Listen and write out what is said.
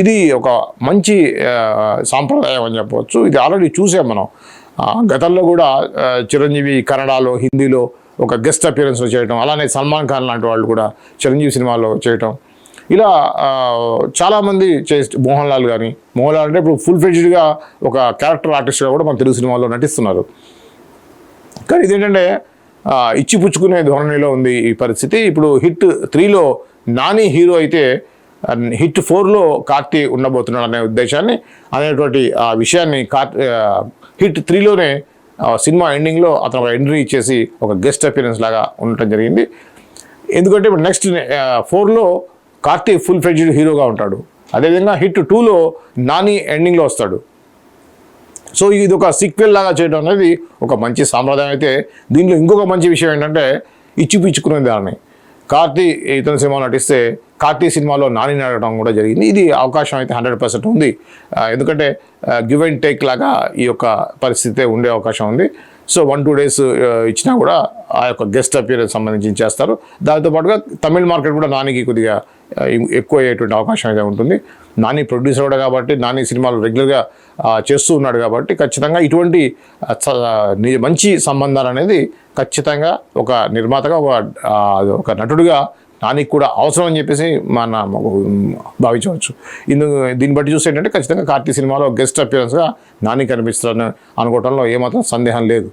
ఇది ఒక మంచి సాంప్రదాయం అని చెప్పవచ్చు. ఇది ఆల్రెడీ చూసాం మనం. గతంలో కూడా చిరంజీవి కన్నడలో, హిందీలో ఒక గెస్ట్ అపియరెన్స్లో చేయటం, అలానే సల్మాన్ ఖాన్ లాంటి వాళ్ళు కూడా చిరంజీవి సినిమాలో చేయటం, ఇలా చాలామంది మోహన్ లాల్ అంటే ఇప్పుడు ఫుల్ ఫ్లెడ్జ్డ్గా ఒక క్యారెక్టర్ ఆర్టిస్ట్గా కూడా మన తెలుగు సినిమాలో నటిస్తున్నారు. కానీ ఇదేంటంటే ఇచ్చిపుచ్చుకునే ధోరణిలో ఉంది ఈ పరిస్థితి. ఇప్పుడు హిట్ 3లో నాని హీరో అయితే హిట్ 4లో కార్తీ ఉండబోతున్నాడు అనే ఉద్దేశాన్ని, అనేటువంటి ఆ విషయాన్ని హిట్ 3లోనే సినిమా ఎండింగ్లో అతను ఒక ఎంట్రీ ఇచ్చేసి ఒక గెస్ట్ అపియరెన్స్ లాగా ఉండటం జరిగింది. ఎందుకంటే ఇప్పుడు నెక్స్ట్ 4లో కార్తీ ఫుల్ ఫ్లెడ్జ్డ్ హీరోగా ఉంటాడు. అదేవిధంగా హిట్ 2లో నాని ఎండింగ్లో వస్తాడు. సో ఇది ఒక సీక్వెల్ లాగా చేయడం అనేది ఒక మంచి సాంప్రదాయం. అయితే దీనిలో ఇంకొక మంచి విషయం ఏంటంటే ఇచ్చిపుచ్చుకునే దాన్ని. కార్తీ ఇతని సినిమాలో నటిస్తే కార్తీ సినిమాలో నాని నడవడం కూడా జరిగింది. ఇది అవకాశం అయితే 100% ఉంది. ఎందుకంటే గివ్ అండ్ టేక్ లాగా ఈ యొక్క పరిస్థితి ఉండే అవకాశం ఉంది. సో 1-2 డేస్ ఇచ్చినా కూడా ఆ యొక్క గెస్ట్ అపియరెన్స్ సంబంధించి చేస్తారు. దాంతోపాటుగా తమిళ మార్కెట్ కూడా నానికి కొద్దిగా ఎక్కువ అయ్యేటువంటి అవకాశం అయితే ఉంటుంది. నాని ప్రొడ్యూసర్ కూడా కాబట్టి, నాని సినిమాలు రెగ్యులర్గా చేస్తూ ఉన్నాడు కాబట్టి ఖచ్చితంగా ఇటువంటి మంచి సంబంధాలు అనేది ఖచ్చితంగా ఒక నిర్మాతగా ఒక నటుడిగా నానికి కూడా అవసరం అని చెప్పేసి మనం భావించవచ్చు. దీన్ని బట్టి చూస్తే ఏంటంటే ఖచ్చితంగా కార్తీ సినిమాలో గెస్ట్ అపియరెన్స్గా నాని కనిపిస్తారని అనుకోవడంలో ఏమాత్రం సందేహం లేదు.